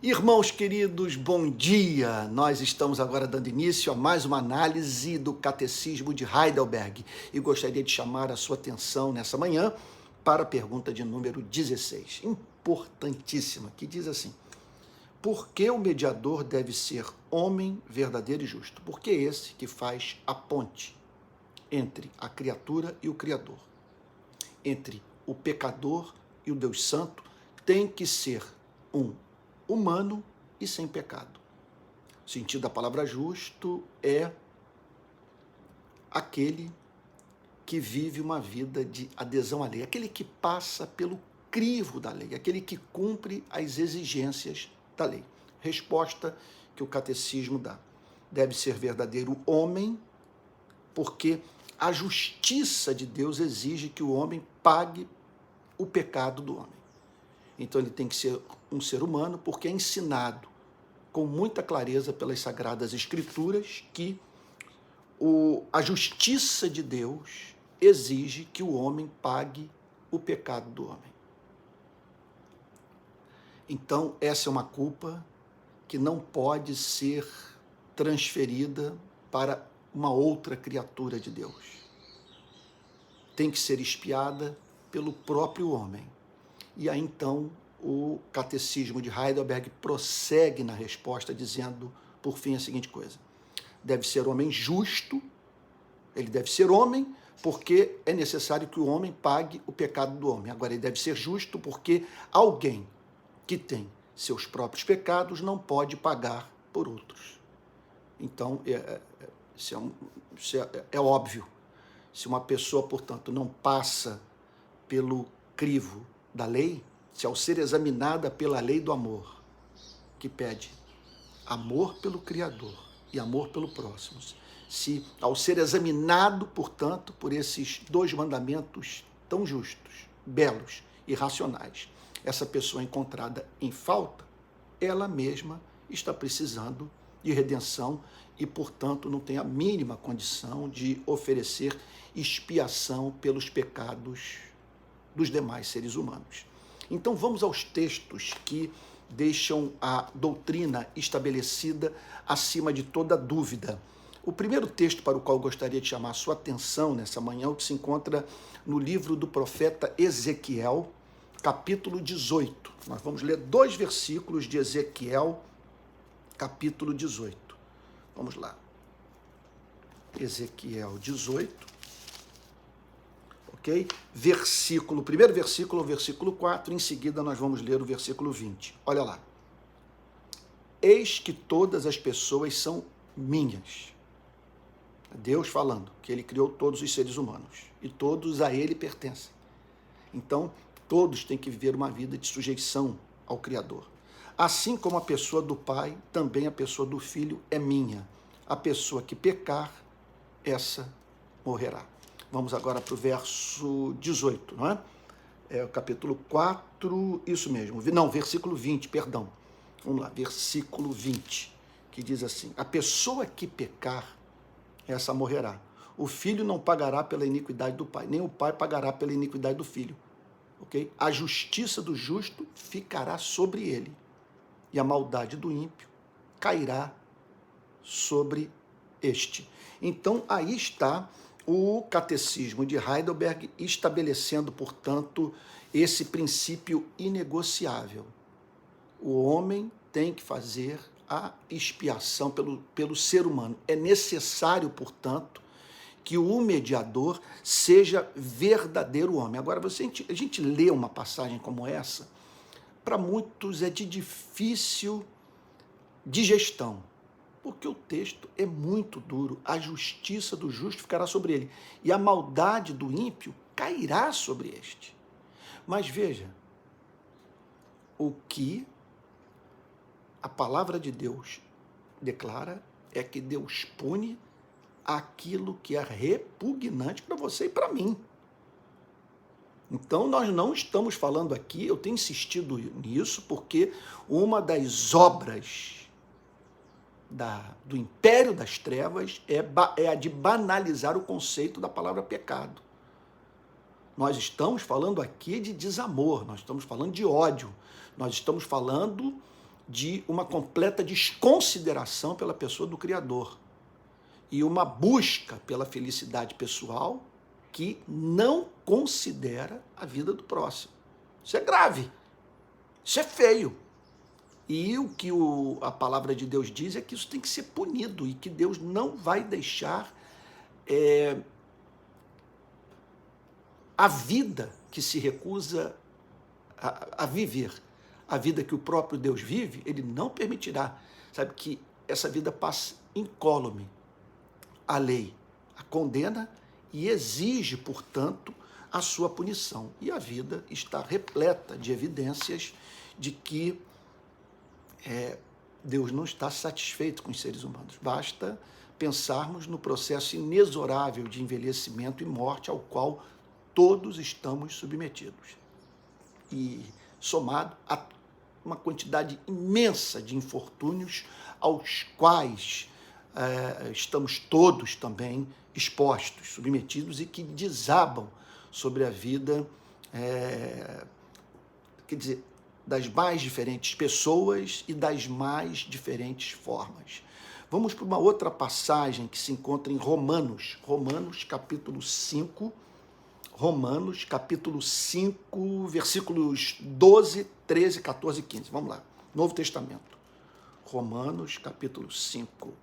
Irmãos queridos, bom dia! Nós estamos agora dando início a mais uma análise do Catecismo de Heidelberg e gostaria de chamar a sua atenção nessa manhã para a pergunta de número 16, importantíssima, que diz assim: por que o mediador deve ser homem verdadeiro e justo? Porque é esse que faz a ponte entre a criatura e o Criador, entre o pecador e o Deus Santo, tem que ser um humano e sem pecado. O sentido da palavra justo é aquele que vive uma vida de adesão à lei, aquele que passa pelo crivo da lei, aquele que cumpre as exigências da lei. Resposta que o catecismo dá: deve ser verdadeiro homem, porque a justiça de Deus exige que o homem pague o pecado do homem. Então ele tem que ser um ser humano, porque é ensinado com muita clareza pelas Sagradas Escrituras que a justiça de Deus exige que o homem pague o pecado do homem. Então essa é uma culpa que não pode ser transferida para uma outra criatura de Deus. Tem que ser expiada pelo próprio homem. E aí, então, o Catecismo de Heidelberg prossegue na resposta, dizendo, por fim, a seguinte coisa: deve ser homem justo, ele deve ser homem porque é necessário que o homem pague o pecado do homem. Agora, ele deve ser justo porque alguém que tem seus próprios pecados não pode pagar por outros. Então, isso é óbvio. Se uma pessoa, portanto, não passa pelo crivo da lei, se ao ser examinada pela lei do amor, que pede amor pelo Criador e amor pelo próximo, se ao ser examinado, portanto, por esses dois mandamentos tão justos, belos e racionais, essa pessoa é encontrada em falta, ela mesma está precisando de redenção e, portanto, não tem a mínima condição de oferecer expiação pelos pecados dos demais seres humanos. Então vamos aos textos que deixam a doutrina estabelecida acima de toda dúvida. O primeiro texto para o qual eu gostaria de chamar a sua atenção nessa manhã é o que se encontra no livro do profeta Ezequiel, capítulo 18. Nós vamos ler 2 versículos de Ezequiel, capítulo 18. Vamos lá. Ezequiel 18. Ok? O primeiro versículo é o versículo 4, em seguida nós vamos ler o versículo 20. Olha lá. Eis que todas as pessoas são minhas. Deus falando que ele criou todos os seres humanos e todos a ele pertencem. Então, todos têm que viver uma vida de sujeição ao Criador. Assim como a pessoa do Pai, também a pessoa do Filho é minha. A pessoa que pecar, essa morrerá. Vamos agora para o verso 18, não é? É o capítulo 4, isso mesmo. Não, versículo 20, perdão. Vamos lá, versículo 20, que diz assim: a pessoa que pecar, essa morrerá. O filho não pagará pela iniquidade do pai, nem o pai pagará pela iniquidade do filho. Ok? A justiça do justo ficará sobre ele, e a maldade do ímpio cairá sobre este. Então, aí está o Catecismo de Heidelberg estabelecendo, portanto, esse princípio inegociável. O homem tem que fazer a expiação pelo ser humano. É necessário, portanto, que o mediador seja verdadeiro homem. Agora, a gente lê uma passagem como essa, para muitos é de difícil digestão, porque o texto é muito duro. A justiça do justo ficará sobre ele, e a maldade do ímpio cairá sobre este. Mas veja, o que a palavra de Deus declara é que Deus pune aquilo que é repugnante para você e para mim. Então, nós não estamos falando aqui, eu tenho insistido nisso, porque uma das obras do império das trevas é a de banalizar o conceito da palavra pecado. Nós estamos falando aqui de desamor, nós estamos falando de ódio, nós estamos falando de uma completa desconsideração pela pessoa do Criador e uma busca pela felicidade pessoal que não considera a vida do próximo. Isso é grave, isso é feio. E o que a palavra de Deus diz é que isso tem que ser punido e que Deus não vai deixar a vida que se recusa a viver, a vida que o próprio Deus vive, ele não permitirá, sabe, que essa vida passe incólume. A lei a condena e exige, portanto, a sua punição. E a vida está repleta de evidências de que Deus não está satisfeito com os seres humanos. Basta pensarmos no processo inexorável de envelhecimento e morte ao qual todos estamos submetidos. E somado a uma quantidade imensa de infortúnios aos quais estamos todos também expostos, submetidos e que desabam sobre a vida, quer dizer, das mais diferentes pessoas e das mais diferentes formas. Vamos para uma outra passagem que se encontra em Romanos capítulo 5, versículos 12, 13, 14 e 15. Vamos lá, Novo Testamento. Romanos capítulo 5.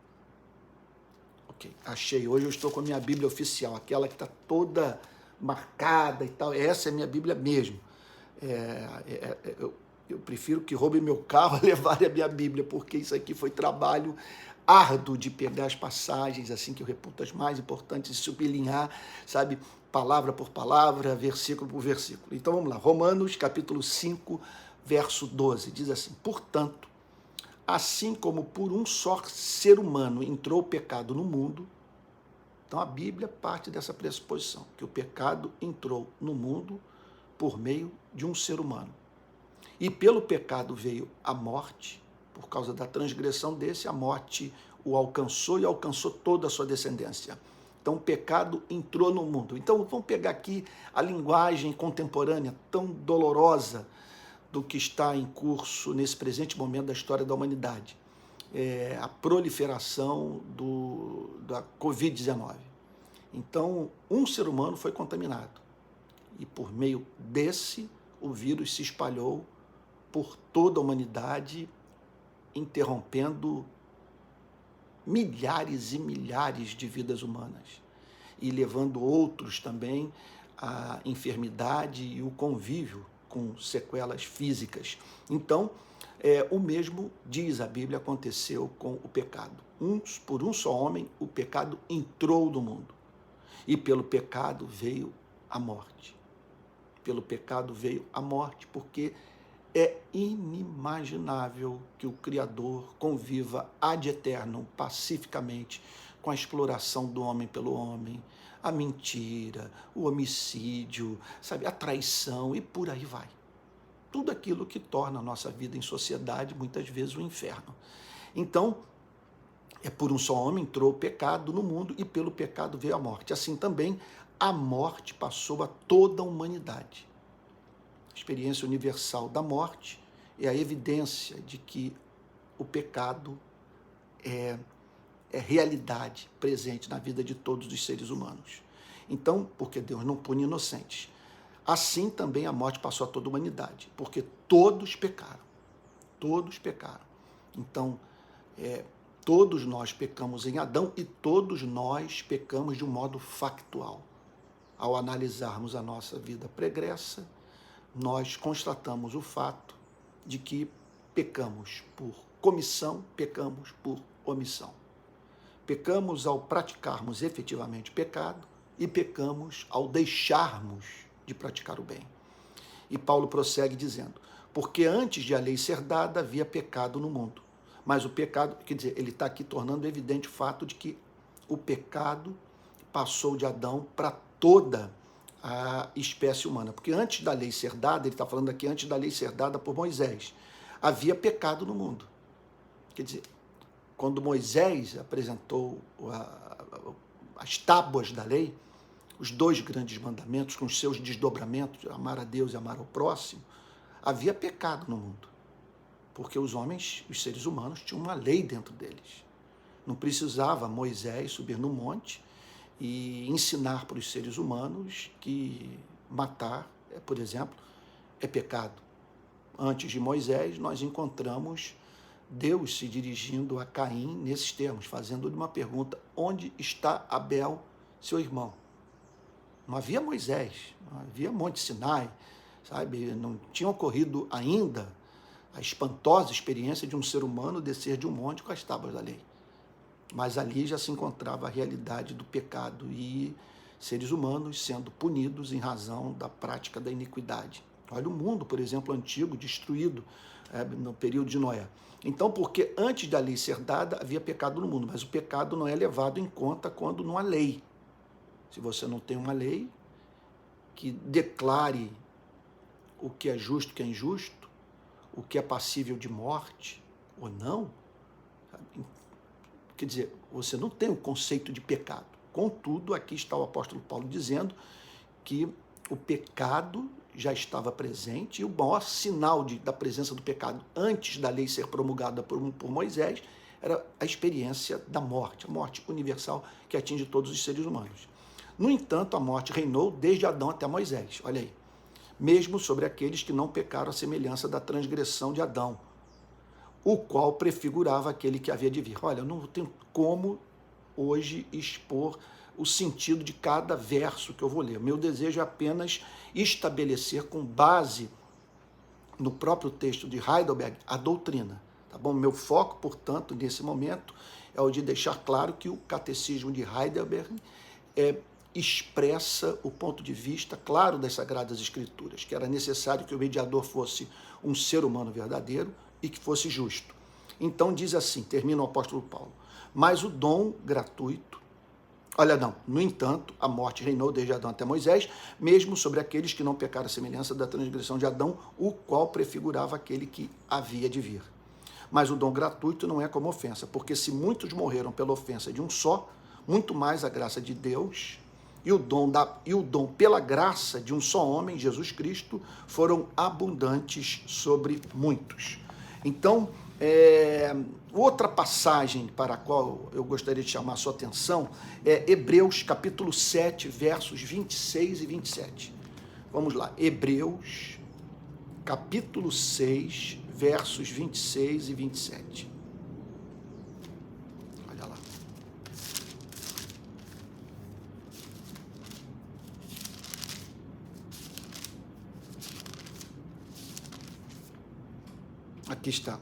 Ok, achei. Hoje eu estou com a minha Bíblia oficial, aquela que está toda marcada e tal. Essa é a minha Bíblia mesmo. Eu prefiro que roubem meu carro a levarem a minha Bíblia, porque isso aqui foi trabalho árduo de pegar as passagens, assim, que eu reputo as mais importantes, e sublinhar, sabe, palavra por palavra, versículo por versículo. Então vamos lá, Romanos capítulo 5, verso 12, diz assim: portanto, assim como por um só ser humano entrou o pecado no mundo, então a Bíblia parte dessa pressuposição, que o pecado entrou no mundo por meio de um ser humano. E pelo pecado veio a morte, por causa da transgressão desse, a morte o alcançou e alcançou toda a sua descendência. Então o pecado entrou no mundo. Então vamos pegar aqui a linguagem contemporânea tão dolorosa do que está em curso nesse presente momento da história da humanidade. A proliferação da Covid-19. Então, um ser humano foi contaminado. E por meio desse, o vírus se espalhou por toda a humanidade, interrompendo milhares e milhares de vidas humanas e levando outros também à enfermidade e o convívio com sequelas físicas. Então, o mesmo, diz a Bíblia, aconteceu com o pecado. Por um só homem, o pecado entrou no mundo. E pelo pecado veio a morte. Pelo pecado veio a morte, porque é inimaginável que o Criador conviva ad eternum, pacificamente, com a exploração do homem pelo homem, a mentira, o homicídio, sabe, a traição e por aí vai. Tudo aquilo que torna a nossa vida em sociedade, muitas vezes, um inferno. Então, por um só homem entrou o pecado no mundo e pelo pecado veio a morte. Assim também, a morte passou a toda a humanidade. A experiência universal da morte é a evidência de que o pecado é realidade presente na vida de todos os seres humanos. Então, porque Deus não pune inocentes, assim também a morte passou a toda a humanidade, porque todos pecaram. Todos pecaram. Então, todos nós pecamos em Adão e todos nós pecamos de um modo factual. Ao analisarmos a nossa vida pregressa, nós constatamos o fato de que pecamos por comissão, pecamos por omissão. Pecamos ao praticarmos efetivamente pecado e pecamos ao deixarmos de praticar o bem. E Paulo prossegue dizendo: porque antes de a lei ser dada havia pecado no mundo. Mas o pecado, quer dizer, ele está aqui tornando evidente o fato de que o pecado passou de Adão para toda a espécie humana. Porque antes da lei ser dada, ele está falando aqui antes da lei ser dada por Moisés, havia pecado no mundo. Quer dizer, quando Moisés apresentou as tábuas da lei, os 2 grandes mandamentos com os seus desdobramentos, amar a Deus e amar ao próximo, havia pecado no mundo. Porque os homens, os seres humanos, tinham uma lei dentro deles. Não precisava Moisés subir no monte e ensinar para os seres humanos que matar, por exemplo, é pecado. Antes de Moisés, nós encontramos Deus se dirigindo a Caim nesses termos, fazendo-lhe uma pergunta: onde está Abel, seu irmão? Não havia Moisés, não havia Monte Sinai, sabe? Não tinha ocorrido ainda a espantosa experiência de um ser humano descer de um monte com as tábuas da lei. Mas ali já se encontrava a realidade do pecado e seres humanos sendo punidos em razão da prática da iniquidade. Olha o mundo, por exemplo, antigo, destruído no período de Noé. Então, porque antes da lei ser dada, havia pecado no mundo, mas o pecado não é levado em conta quando não há lei. Se você não tem uma lei que declare o que é justo, o que é injusto, o que é passível de morte ou não, quer dizer, você não tem o conceito de pecado. Contudo, aqui está o apóstolo Paulo dizendo que o pecado já estava presente, e o maior sinal da presença do pecado antes da lei ser promulgada por Moisés era a experiência da morte, a morte universal que atinge todos os seres humanos. No entanto, a morte reinou desde Adão até Moisés, olha aí, mesmo sobre aqueles que não pecaram à semelhança da transgressão de Adão, o qual prefigurava aquele que havia de vir. Olha, eu não tenho como hoje expor o sentido de cada verso que eu vou ler. Meu desejo é apenas estabelecer, com base no próprio texto de Heidelberg, a doutrina. Tá bom? Meu foco, portanto, nesse momento, é o de deixar claro que o catecismo de Heidelberg expressa o ponto de vista claro das Sagradas Escrituras, que era necessário que o mediador fosse um ser humano verdadeiro e que fosse justo. Então diz assim, termina o apóstolo Paulo: mas o dom gratuito, no entanto, a morte reinou desde Adão até Moisés, mesmo sobre aqueles que não pecaram a semelhança da transgressão de Adão, o qual prefigurava aquele que havia de vir. Mas o dom gratuito não é como ofensa, porque se muitos morreram pela ofensa de um só, muito mais a graça de Deus e o dom pela graça de um só homem, Jesus Cristo, foram abundantes sobre muitos. Então, outra passagem para a qual eu gostaria de chamar a sua atenção é Hebreus capítulo 7, versos 26 e 27. Vamos lá, Hebreus capítulo 6, versos 26 e 27. Olha lá. Aqui está.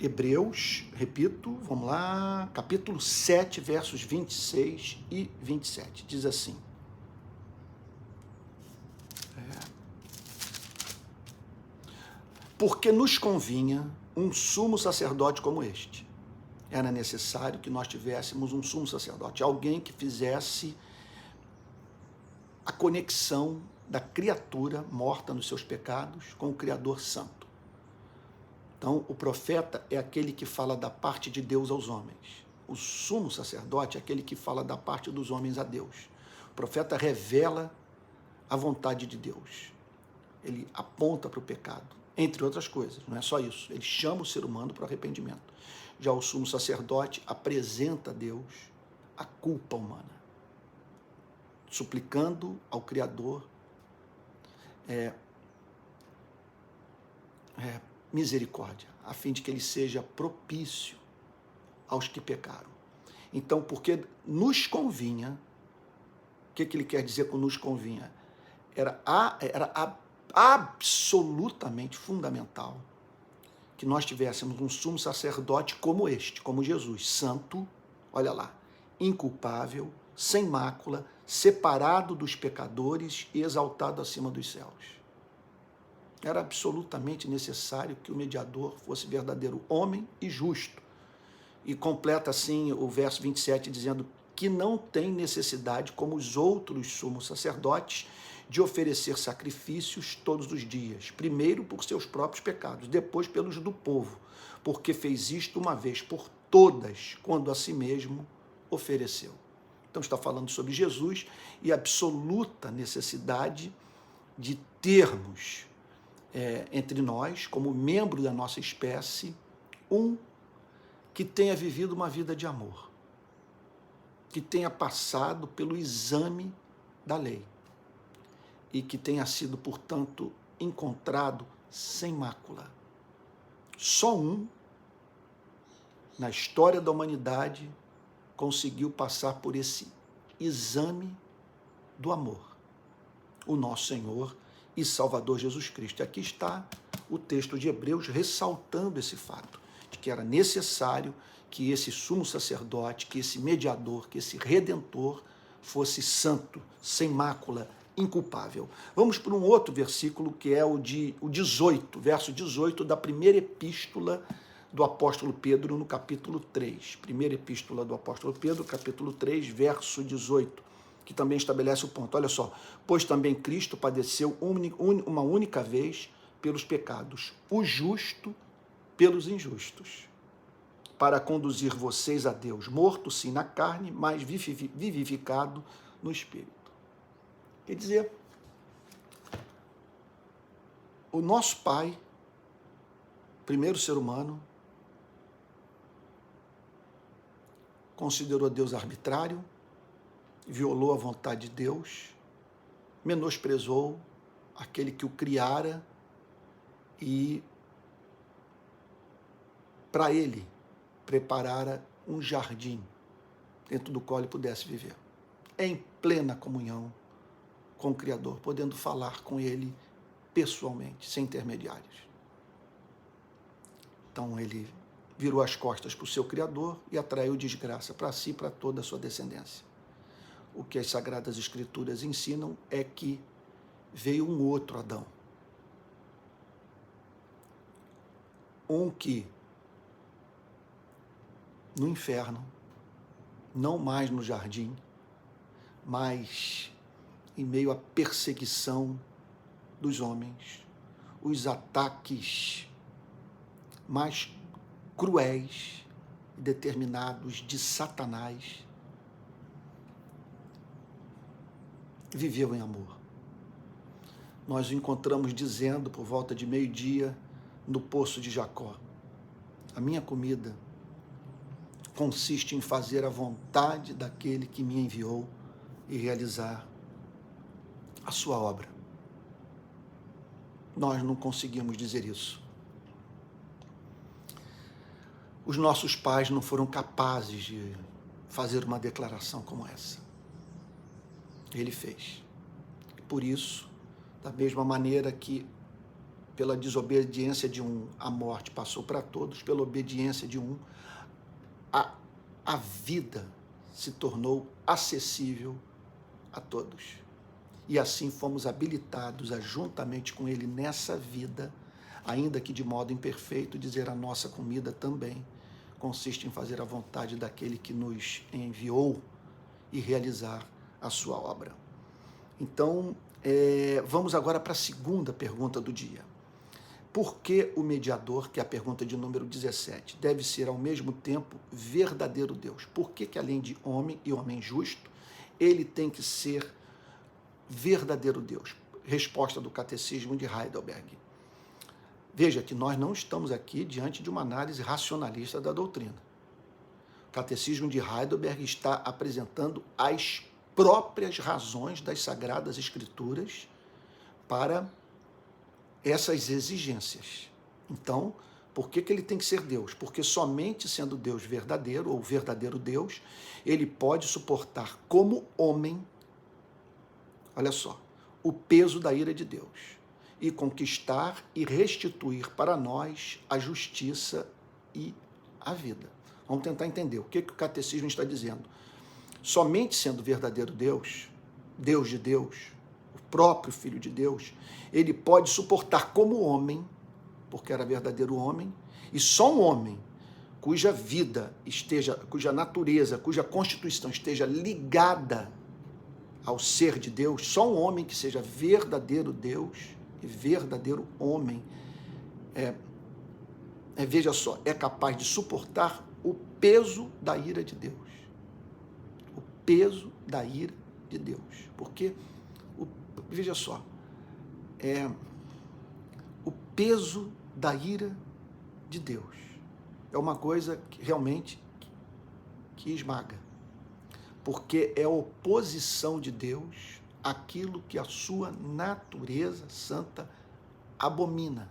Hebreus, repito, vamos lá, capítulo 7, versos 26 e 27. Diz assim: porque nos convinha um sumo sacerdote como este. Era necessário que nós tivéssemos um sumo sacerdote, alguém que fizesse a conexão da criatura morta nos seus pecados com o Criador Santo. Então, o profeta é aquele que fala da parte de Deus aos homens. O sumo sacerdote é aquele que fala da parte dos homens a Deus. O profeta revela a vontade de Deus. Ele aponta para o pecado, entre outras coisas. Não é só isso. Ele chama o ser humano para o arrependimento. Já o sumo sacerdote apresenta a Deus a culpa humana, suplicando ao Criador misericórdia, a fim de que ele seja propício aos que pecaram. Então, porque nos convinha, o que ele quer dizer com nos convinha? Era absolutamente fundamental que nós tivéssemos um sumo sacerdote como este, como Jesus, santo, olha lá, inculpável, sem mácula, separado dos pecadores e exaltado acima dos céus. Era absolutamente necessário que o mediador fosse verdadeiro homem e justo. E completa assim o verso 27 dizendo que não tem necessidade, como os outros sumos sacerdotes, de oferecer sacrifícios todos os dias, primeiro por seus próprios pecados, depois pelos do povo, porque fez isto uma vez por todas, quando a si mesmo ofereceu. Então está falando sobre Jesus e a absoluta necessidade de termos entre nós, como membro da nossa espécie, um que tenha vivido uma vida de amor, que tenha passado pelo exame da lei e que tenha sido, portanto, encontrado sem mácula. Só um, na história da humanidade, conseguiu passar por esse exame do amor. O nosso Senhor e Salvador Jesus Cristo. E aqui está o texto de Hebreus ressaltando esse fato, de que era necessário que esse sumo sacerdote, que esse mediador, que esse redentor fosse santo, sem mácula, inculpável. Vamos para um outro versículo, que é o 18, verso 18 da primeira epístola do apóstolo Pedro, no capítulo 3. Primeira epístola do apóstolo Pedro, capítulo 3, verso 18, que também estabelece o ponto. Olha só, pois também Cristo padeceu uma única vez pelos pecados, o justo pelos injustos, para conduzir vocês a Deus, morto sim na carne, mas vivificado no Espírito. Quer dizer, o nosso Pai, primeiro ser humano, considerou Deus arbitrário, violou a vontade de Deus, menosprezou aquele que o criara e para ele preparara um jardim dentro do qual ele pudesse viver, em plena comunhão com o Criador, podendo falar com ele pessoalmente, sem intermediários. Então ele virou as costas para o seu Criador e atraiu desgraça para si e para toda a sua descendência. O que as Sagradas Escrituras ensinam é que veio um outro Adão. Um que, no inferno, não mais no jardim, mas em meio à perseguição dos homens, os ataques mais cruéis e determinados de Satanás, viveu em amor. Nós o encontramos dizendo, por volta de meio-dia, no poço de Jacó: a minha comida consiste em fazer a vontade daquele que me enviou e realizar a sua obra. Nós não conseguimos dizer isso. Os nossos pais não foram capazes de fazer uma declaração como essa. Ele fez. Por isso, da mesma maneira que pela desobediência de um a morte passou para todos, pela obediência de um a vida se tornou acessível a todos. E assim fomos habilitados a, juntamente com ele nessa vida, ainda que de modo imperfeito, dizer: a nossa comida também consiste em fazer a vontade daquele que nos enviou e realizar a sua obra. Então, vamos agora para a segunda pergunta do dia. Por que o mediador, que é a pergunta de número 17, deve ser ao mesmo tempo verdadeiro Deus? Por que além de homem e homem justo, ele tem que ser verdadeiro Deus? Resposta do Catecismo de Heidelberg. Veja que nós não estamos aqui diante de uma análise racionalista da doutrina. O Catecismo de Heidelberg está apresentando as próprias razões das Sagradas Escrituras para essas exigências. Então, por que ele tem que ser Deus? Porque somente sendo Deus verdadeiro, ou verdadeiro Deus, ele pode suportar como homem, olha só, o peso da ira de Deus e conquistar e restituir para nós a justiça e a vida. Vamos tentar entender o que o Catecismo está dizendo. Somente sendo verdadeiro Deus, Deus de Deus, o próprio Filho de Deus, ele pode suportar como homem, porque era verdadeiro homem, e só um homem cuja vida esteja, cuja natureza, cuja constituição esteja ligada ao ser de Deus, só um homem que seja verdadeiro Deus e verdadeiro homem, veja só, é capaz de suportar o peso da ira de Deus. O peso da ira de Deus. Porque, veja só, o peso da ira de Deus. É uma coisa que realmente que esmaga, porque é a oposição de Deus àquilo que a sua natureza santa abomina.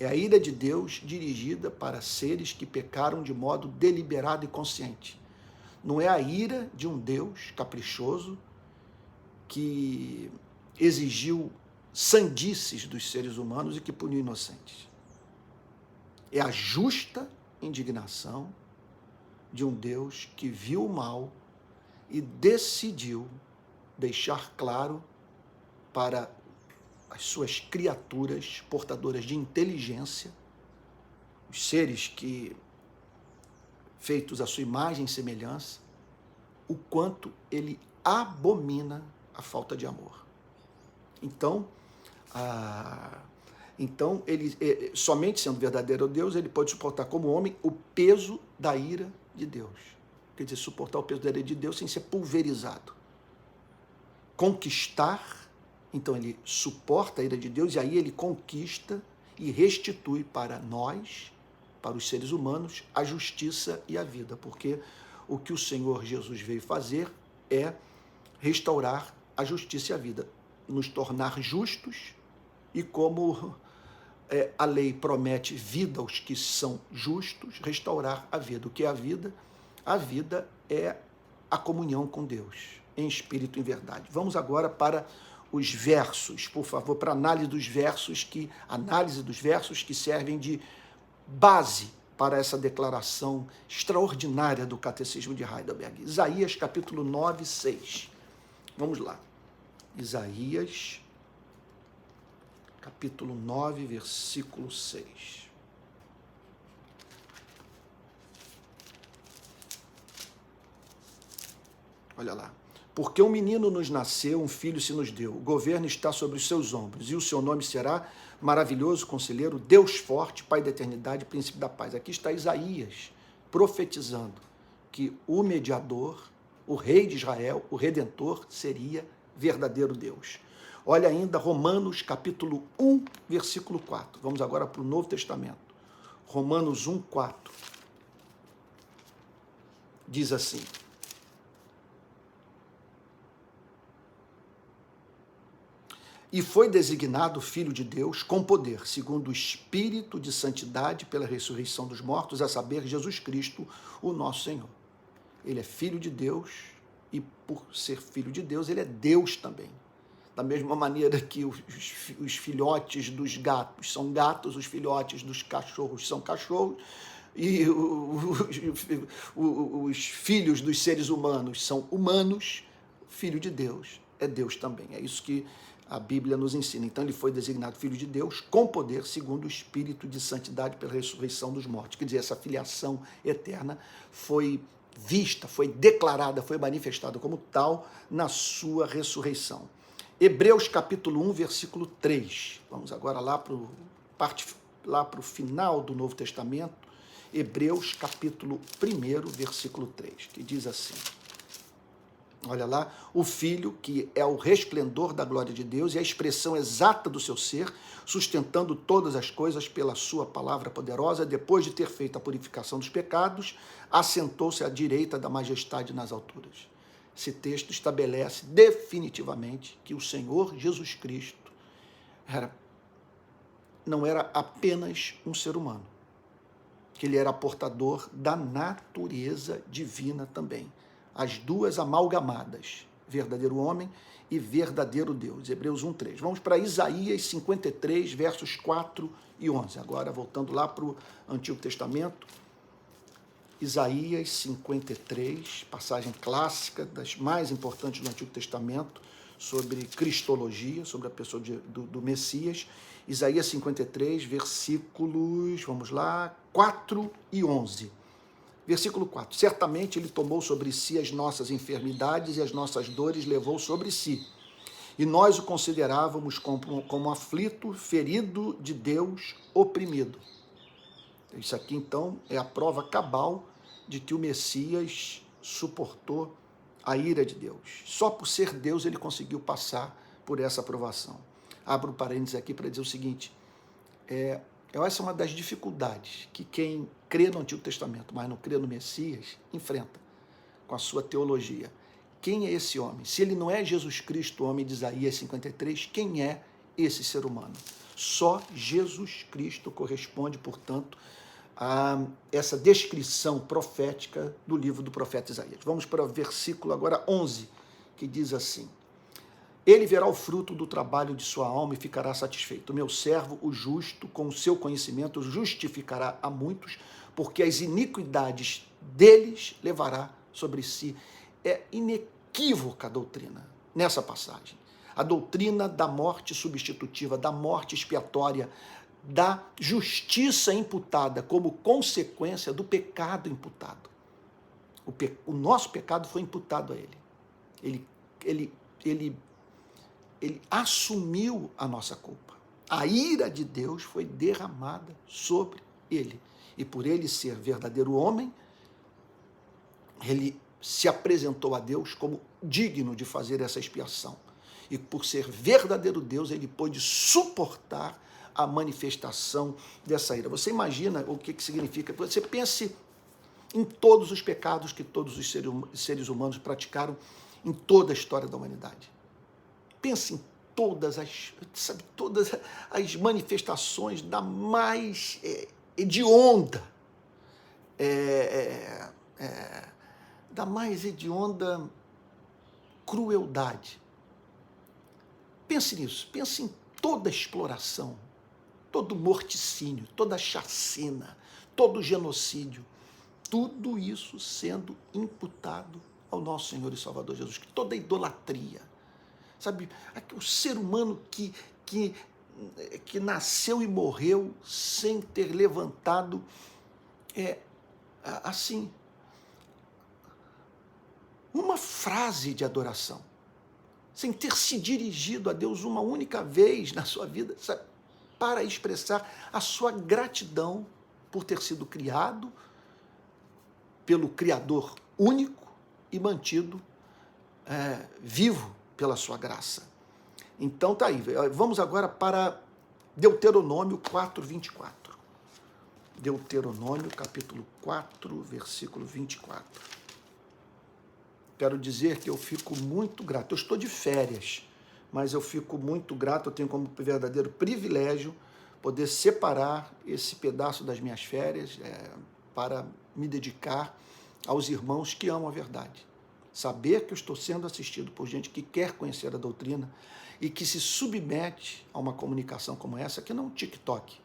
É a ira de Deus dirigida para seres que pecaram de modo deliberado e consciente. Não é a ira de um Deus caprichoso que exigiu sandices dos seres humanos e que puniu inocentes. É a justa indignação de um Deus que viu o mal e decidiu deixar claro para as suas criaturas portadoras de inteligência, os seres que, feitos à sua imagem e semelhança, o quanto ele abomina a falta de amor. Então, ele, somente sendo verdadeiro Deus, ele pode suportar como homem o peso da ira de Deus. Quer dizer, suportar o peso da ira de Deus sem ser pulverizado. Conquistar, então ele suporta a ira de Deus e aí ele conquista e restitui para nós, para os seres humanos, a justiça e a vida, porque o que o Senhor Jesus veio fazer é restaurar a justiça e a vida, nos tornar justos e como a lei promete vida aos que são justos, restaurar a vida. O que é a vida? A vida é a comunhão com Deus, em espírito e em verdade. Vamos agora para os versos, por favor, para análise dos versos que servem de base para essa declaração extraordinária do Catecismo de Heidelberg. Isaías, capítulo 9, 6. Vamos lá. Isaías, capítulo 9, versículo 6. Olha lá. Porque um menino nos nasceu, um filho se nos deu, o governo está sobre os seus ombros, e o seu nome será Maravilhoso Conselheiro, Deus Forte, Pai da Eternidade, Príncipe da Paz. Aqui está Isaías profetizando que o mediador, o rei de Israel, o Redentor, seria verdadeiro Deus. Olha ainda Romanos capítulo 1, versículo 4. Vamos agora para o Novo Testamento. Romanos 1, 4. Diz assim: e foi designado Filho de Deus com poder, segundo o Espírito de santidade pela ressurreição dos mortos, a saber, Jesus Cristo, o nosso Senhor. Ele é Filho de Deus e, por ser Filho de Deus, ele é Deus também. Da mesma maneira que os filhotes dos gatos são gatos, os filhotes dos cachorros são cachorros, e os filhos dos seres humanos são humanos, Filho de Deus é Deus também. É isso que a Bíblia nos ensina. Então ele foi designado Filho de Deus com poder, segundo o Espírito de santidade pela ressurreição dos mortos. Quer dizer, essa filiação eterna foi vista, foi declarada, foi manifestada como tal na sua ressurreição. Hebreus capítulo 1, versículo 3. Vamos agora lá para o final do Novo Testamento. Hebreus capítulo 1, versículo 3, que diz assim: olha lá, o Filho, que é o resplendor da glória de Deus e a expressão exata do seu ser, sustentando todas as coisas pela sua palavra poderosa, depois de ter feito a purificação dos pecados, assentou-se à direita da majestade nas alturas. Esse texto estabelece definitivamente que o Senhor Jesus Cristo não era apenas um ser humano, que ele era portador da natureza divina também. As duas amalgamadas, verdadeiro homem e verdadeiro Deus. Hebreus 1, 3. Vamos para Isaías 53, versos 4 e 11. Agora, voltando lá para o Antigo Testamento. Isaías 53, passagem clássica, das mais importantes do Antigo Testamento, sobre cristologia, sobre a pessoa do Messias. Isaías 53, versículos, vamos lá, 4 e 11. Versículo 4. Certamente ele tomou sobre si as nossas enfermidades e as nossas dores levou sobre si. E nós o considerávamos como aflito, ferido de Deus, oprimido. Isso aqui, então, é a prova cabal de que o Messias suportou a ira de Deus. Só por ser Deus ele conseguiu passar por essa provação. Abro parênteses aqui para dizer o seguinte: Essa é uma das dificuldades que quem crê no Antigo Testamento, mas não crê no Messias, enfrenta com a sua teologia. Quem é esse homem? Se ele não é Jesus Cristo, o homem de Isaías 53, quem é esse ser humano? Só Jesus Cristo corresponde, portanto, a essa descrição profética do livro do profeta Isaías. Vamos para o versículo agora 11, que diz assim: ele verá o fruto do trabalho de sua alma e ficará satisfeito. O meu servo, o justo, com o seu conhecimento, justificará a muitos, porque as iniquidades deles levará sobre si. É inequívoca a doutrina nessa passagem. A doutrina da morte substitutiva, da morte expiatória, da justiça imputada como consequência do pecado imputado. O nosso pecado foi imputado a ele. Ele assumiu a nossa culpa. A ira de Deus foi derramada sobre ele. E por ele ser verdadeiro homem, ele se apresentou a Deus como digno de fazer essa expiação. E por ser verdadeiro Deus, ele pôde suportar a manifestação dessa ira. Você imagina o que significa? Você pense em todos os pecados que todos os seres humanos praticaram em toda a história da humanidade. Pense em todas as manifestações da mais hedionda, da mais hedionda crueldade. Pense nisso, pense em toda a exploração, todo morticínio, toda chacina, todo genocídio, tudo isso sendo imputado ao nosso Senhor e Salvador Jesus Cristo, toda a idolatria. Sabe, o ser humano que nasceu e morreu sem ter levantado, uma frase de adoração, sem ter se dirigido a Deus uma única vez na sua vida, sabe, para expressar a sua gratidão por ter sido criado pelo Criador único e mantido vivo pela sua graça. Então tá aí, vamos agora para Deuteronômio 4, 24. Deuteronômio capítulo 4, versículo 24. Quero dizer que eu fico muito grato, eu estou de férias, mas eu fico muito grato, eu tenho como verdadeiro privilégio poder separar esse pedaço das minhas férias para me dedicar aos irmãos que amam a verdade. Saber que eu estou sendo assistido por gente que quer conhecer a doutrina e que se submete a uma comunicação como essa, que não é um TikTok.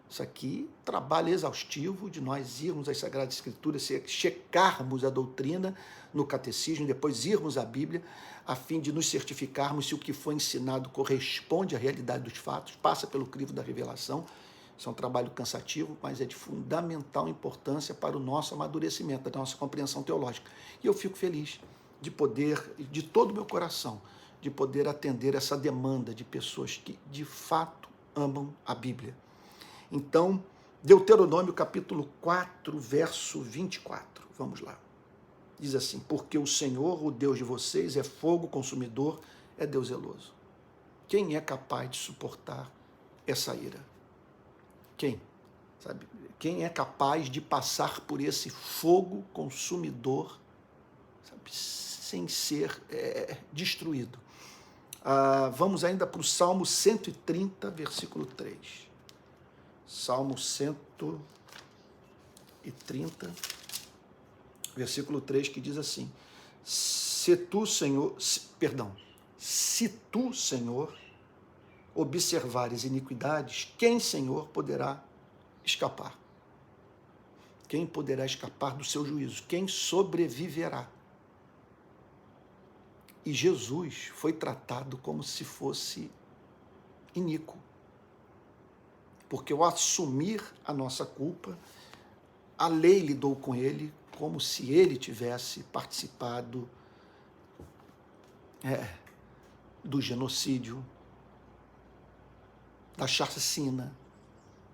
Isso aqui, trabalho exaustivo de nós irmos às Sagradas Escrituras, checarmos a doutrina no catecismo, depois irmos à Bíblia, a fim de nos certificarmos se o que foi ensinado corresponde à realidade dos fatos, passa pelo crivo da revelação. Isso é um trabalho cansativo, mas é de fundamental importância para o nosso amadurecimento, da nossa compreensão teológica. E eu fico feliz de poder, de todo o meu coração, de poder atender essa demanda de pessoas que, de fato, amam a Bíblia. Então, Deuteronômio capítulo 4, verso 24. Vamos lá. Diz assim: porque o Senhor, o Deus de vocês, é fogo consumidor, é Deus zeloso. Quem é capaz de suportar essa ira? Quem? Sabe? Quem é capaz de passar por esse fogo consumidor, sabe, sem ser destruído? Vamos ainda para o Salmo 130, versículo 3. Salmo 130, versículo 3, que diz assim: se tu, Senhor, observares iniquidades, quem, Senhor, poderá escapar? Quem poderá escapar do seu juízo? Quem sobreviverá? E Jesus foi tratado como se fosse iníquo, porque ao assumir a nossa culpa, a lei lidou com ele como se ele tivesse participado do genocídio, da chacina,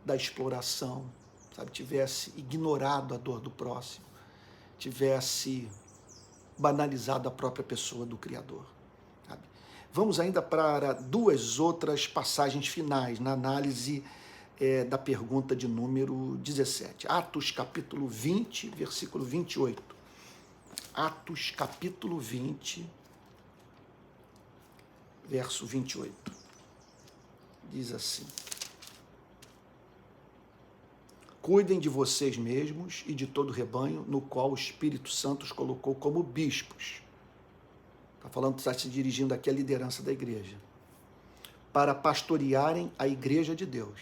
da exploração, sabe? Tivesse ignorado a dor do próximo, tivesse banalizado a própria pessoa do Criador. Sabe? Vamos ainda para duas outras passagens finais na análise da pergunta de número 17. Atos capítulo 20, versículo 28. Atos capítulo 20, verso 28. Diz assim: cuidem de vocês mesmos e de todo o rebanho, no qual o Espírito Santo os colocou como bispos. Está se dirigindo aqui à liderança da igreja. Para pastorearem a igreja de Deus.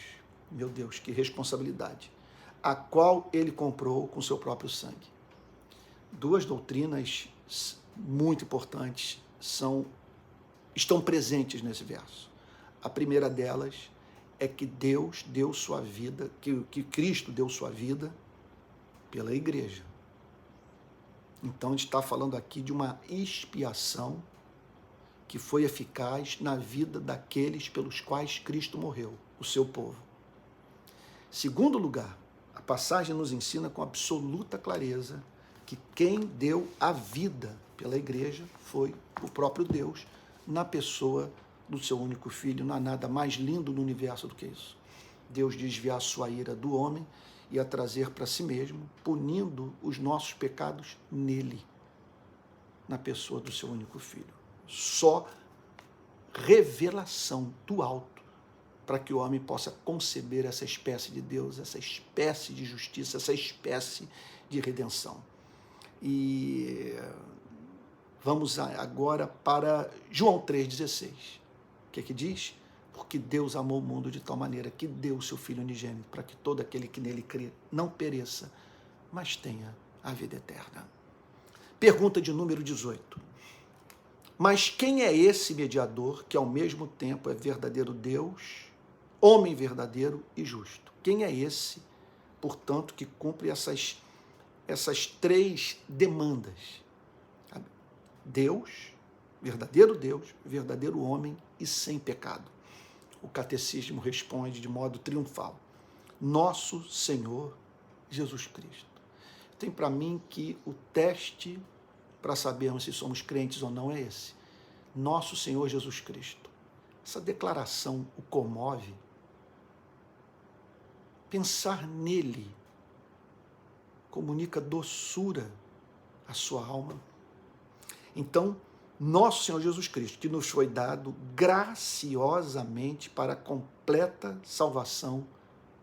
Meu Deus, que responsabilidade. A qual ele comprou com seu próprio sangue. Duas doutrinas muito importantes estão presentes nesse verso. A primeira delas é que Deus deu sua vida, que Cristo deu sua vida pela igreja. Então, a gente está falando aqui de uma expiação que foi eficaz na vida daqueles pelos quais Cristo morreu, o seu povo. Segundo lugar, a passagem nos ensina com absoluta clareza que quem deu a vida pela igreja foi o próprio Deus, na pessoa do seu único filho. Não há nada mais lindo no universo do que isso. Deus desviar a sua ira do homem e a trazer para si mesmo, punindo os nossos pecados nele, na pessoa do seu único filho. Só revelação do alto para que o homem possa conceber essa espécie de Deus, essa espécie de justiça, essa espécie de redenção. E vamos agora para João 3,16. O que diz? Porque Deus amou o mundo de tal maneira que deu o seu Filho unigênito, para que todo aquele que nele crê não pereça, mas tenha a vida eterna. Pergunta de número 18. Mas quem é esse mediador que ao mesmo tempo é verdadeiro Deus, homem verdadeiro e justo? Quem é esse, portanto, que cumpre essas três demandas? Deus, verdadeiro homem e sem pecado. O catecismo responde de modo triunfal: nosso Senhor Jesus Cristo. Tem para mim que o teste para sabermos se somos crentes ou não é esse: nosso Senhor Jesus Cristo. Essa declaração o comove. Pensar nele comunica doçura à sua alma. Então, nosso Senhor Jesus Cristo, que nos foi dado graciosamente para completa salvação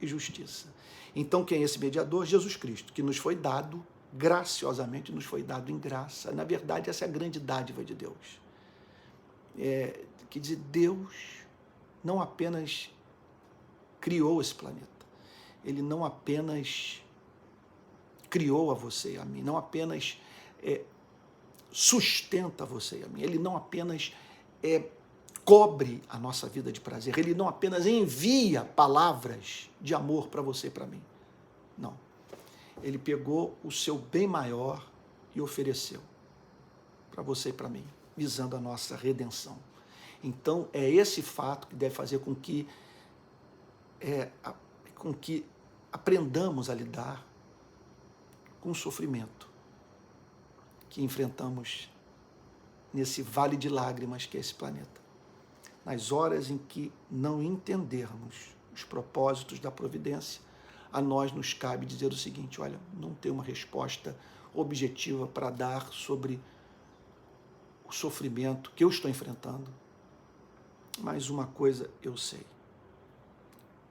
e justiça. Então, quem é esse mediador? Jesus Cristo, que nos foi dado graciosamente, nos foi dado em graça. Na verdade, essa é a grande dádiva de Deus. Quer dizer, Deus não apenas criou esse planeta, Ele não apenas criou a você e a mim, não apenas sustenta você e a mim, Ele não apenas cobre a nossa vida de prazer, Ele não apenas envia palavras de amor para você e para mim. Não. Ele pegou o seu bem maior e ofereceu para você e para mim, visando a nossa redenção. Então, é esse fato que deve fazer com que aprendamos a lidar com o sofrimento que enfrentamos nesse vale de lágrimas que é esse planeta. Nas horas em que não entendermos os propósitos da providência, a nós nos cabe dizer o seguinte: olha, não tem uma resposta objetiva para dar sobre o sofrimento que eu estou enfrentando, mas uma coisa eu sei.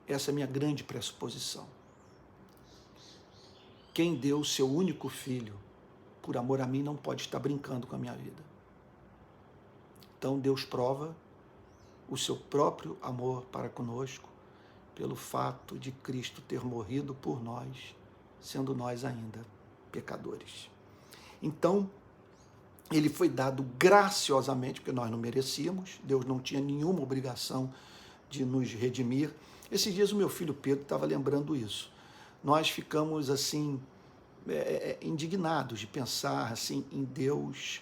Essa é a minha grande pressuposição. Quem deu o seu único filho por amor a mim não pode estar brincando com a minha vida. Então Deus prova o seu próprio amor para conosco pelo fato de Cristo ter morrido por nós, sendo nós ainda pecadores. Então, ele foi dado graciosamente, porque nós não merecíamos, Deus não tinha nenhuma obrigação de nos redimir. Esses dias o meu filho Pedro estava lembrando isso. Nós ficamos assim, indignados de pensar assim, em Deus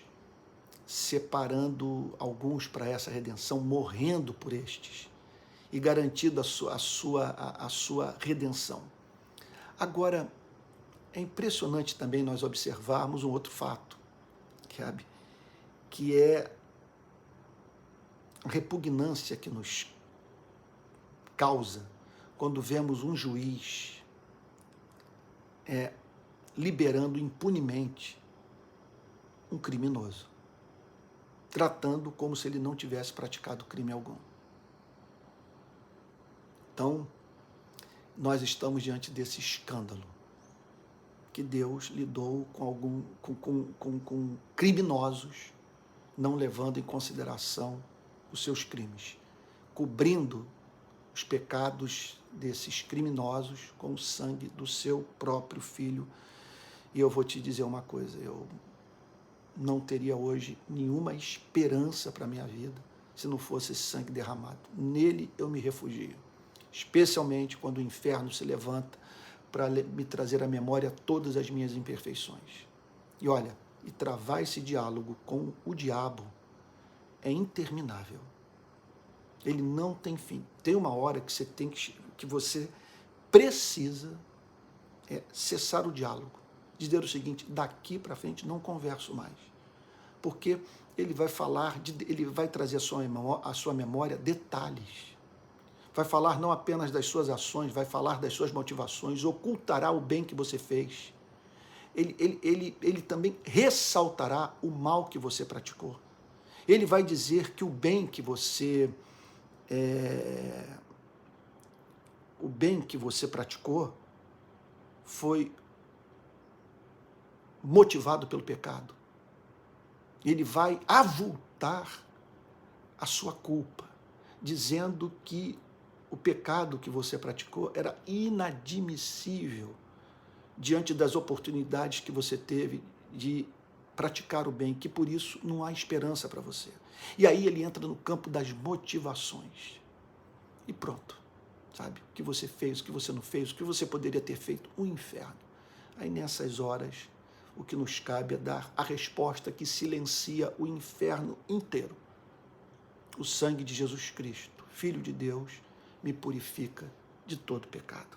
separando alguns para essa redenção, morrendo por estes e garantindo a sua redenção. Agora, é impressionante também nós observarmos um outro fato, sabe? Que é a repugnância que nos causa quando vemos um juiz liberando impunemente um criminoso, tratando como se ele não tivesse praticado crime algum. Então, nós estamos diante desse escândalo que Deus lidou com criminosos, não levando em consideração os seus crimes, cobrindo os pecados desses criminosos com o sangue do seu próprio Filho. E eu vou te dizer uma coisa, eu não teria hoje nenhuma esperança para a minha vida se não fosse esse sangue derramado. Nele eu me refugio, especialmente quando o inferno se levanta para me trazer à memória todas as minhas imperfeições. E olha, e travar esse diálogo com o diabo é interminável. Ele não tem fim. Tem uma hora que você precisa cessar o diálogo, dizer o seguinte: daqui para frente não converso mais, porque ele vai falar, ele vai trazer à sua memória detalhes, vai falar não apenas das suas ações, vai falar das suas motivações, ocultará o bem que você fez, ele também ressaltará o mal que você praticou, ele vai dizer que o bem que você praticou foi motivado pelo pecado. Ele vai avultar a sua culpa, dizendo que o pecado que você praticou era inadmissível diante das oportunidades que você teve de praticar o bem, que por isso não há esperança para você. E aí ele entra no campo das motivações. E pronto, sabe? O que você fez, o que você não fez, o que você poderia ter feito, o inferno. Aí nessas horas, o que nos cabe é dar a resposta que silencia o inferno inteiro. O sangue de Jesus Cristo, Filho de Deus, me purifica de todo pecado.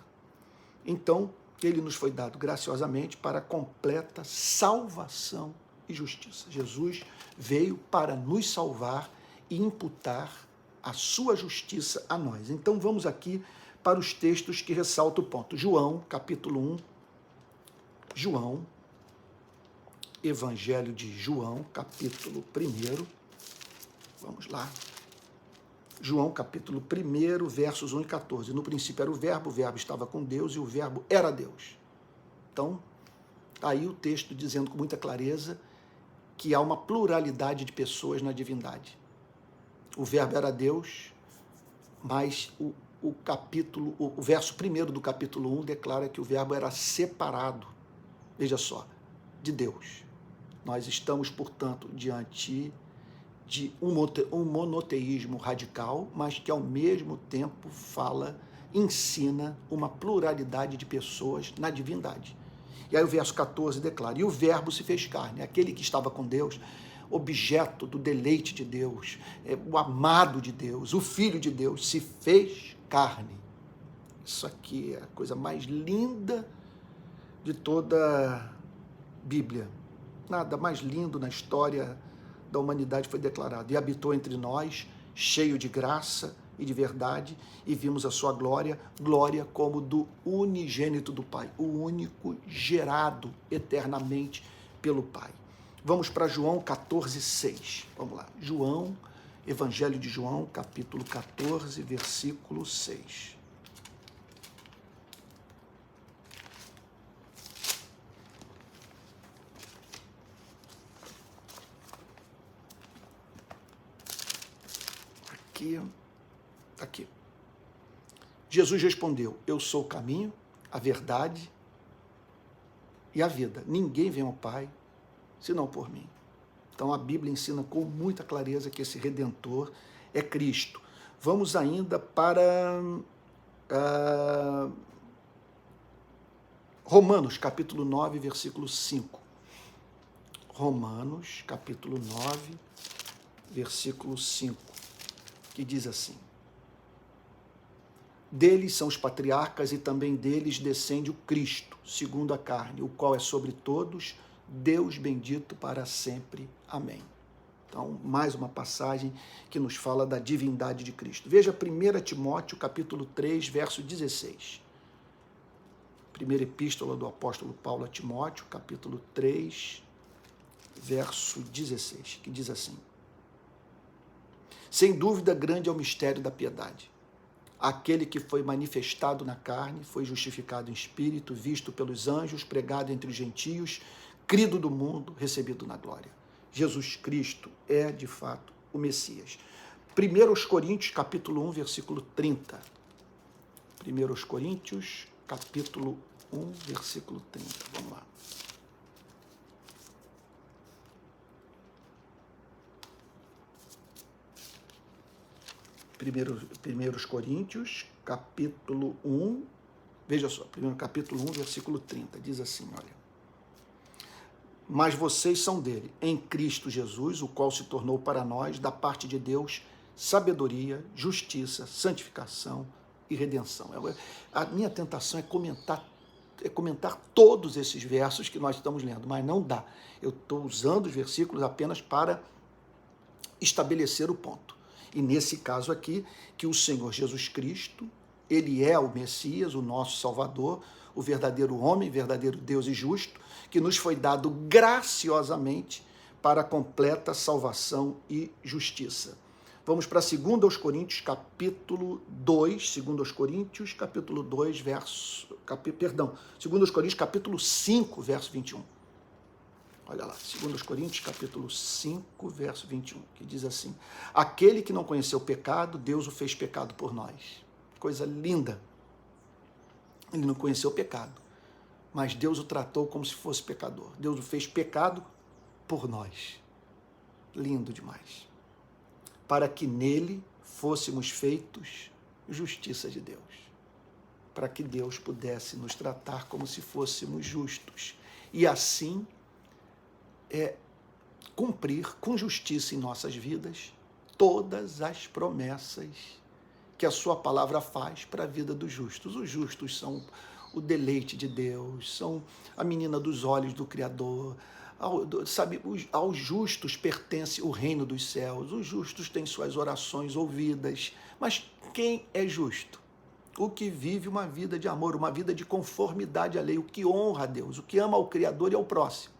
Então, ele nos foi dado graciosamente para a completa salvação e justiça. Jesus veio para nos salvar e imputar a sua justiça a nós. Então, vamos aqui para os textos que ressaltam o ponto. João, capítulo 1. João, Evangelho de João, capítulo 1. Vamos lá. João, capítulo 1, versos 1 e 14. No princípio era o verbo estava com Deus e o verbo era Deus. Então, aí o texto dizendo com muita clareza que há uma pluralidade de pessoas na divindade. O verbo era Deus, mas o verso 1 do capítulo 1 declara que o verbo era separado, veja só, de Deus. Nós estamos, portanto, diante de um monoteísmo radical, mas que ao mesmo tempo ensina uma pluralidade de pessoas na divindade. E aí o verso 14 declara: e o verbo se fez carne, aquele que estava com Deus, objeto do deleite de Deus, o amado de Deus, o Filho de Deus, se fez carne. Isso aqui é a coisa mais linda de toda a Bíblia. Nada mais lindo na história da humanidade foi declarado. E habitou entre nós, cheio de graça e de verdade, e vimos a sua glória, glória como do unigênito do Pai, o único gerado eternamente pelo Pai. Vamos para João 14:6. Vamos lá. João, Evangelho de João, capítulo 14, versículo 6. Aqui. Jesus respondeu: eu sou o caminho, a verdade e a vida. Ninguém vem ao Pai senão por mim. Então a Bíblia ensina com muita clareza que esse Redentor é Cristo. Vamos ainda para Romanos, capítulo 9, versículo 5. Romanos, capítulo 9, versículo 5, que diz assim: deles são os patriarcas e também deles descende o Cristo, segundo a carne, o qual é sobre todos, Deus bendito para sempre. Amém. Então, mais uma passagem que nos fala da divindade de Cristo. Veja 1 Timóteo, capítulo 3, verso 16. Primeira epístola do apóstolo Paulo a Timóteo, capítulo 3, verso 16, que diz assim: sem dúvida, grande é o mistério da piedade. Aquele que foi manifestado na carne, foi justificado em espírito, visto pelos anjos, pregado entre os gentios, crido do mundo, recebido na glória. Jesus Cristo é, de fato, o Messias. 1 Coríntios, capítulo 1, versículo 30. 1 Coríntios, capítulo 1, versículo 30. Vamos lá. Primeiros Coríntios, capítulo 1, veja só, capítulo 1, versículo 30, diz assim, olha: mas vocês são dele, em Cristo Jesus, o qual se tornou para nós, da parte de Deus, sabedoria, justiça, santificação e redenção. A minha tentação é comentar todos esses versos que nós estamos lendo, mas não dá. Eu estou usando os versículos apenas para estabelecer o ponto. E nesse caso aqui, que o Senhor Jesus Cristo, ele é o Messias, o nosso Salvador, o verdadeiro homem, verdadeiro Deus e justo, que nos foi dado graciosamente para a completa salvação e justiça. Vamos para 2 Coríntios, capítulo 2, 2 Coríntios, capítulo 2, 2 Coríntios, capítulo 5, verso 21. Olha lá, 2 Coríntios, capítulo 5, verso 21, que diz assim: aquele que não conheceu o pecado, Deus o fez pecado por nós. Coisa linda. Ele não conheceu o pecado, mas Deus o tratou como se fosse pecador. Deus o fez pecado por nós. Lindo demais. Para que nele fôssemos feitos justiça de Deus. Para que Deus pudesse nos tratar como se fôssemos justos. E assim cumprir com justiça em nossas vidas todas as promessas que a sua palavra faz para a vida dos justos. Os justos são o deleite de Deus, são a menina dos olhos do Criador. Aos justos pertence o reino dos céus. Os justos têm suas orações ouvidas. Mas quem é justo? O que vive uma vida de amor, uma vida de conformidade à lei, o que honra a Deus, o que ama ao Criador e ao próximo.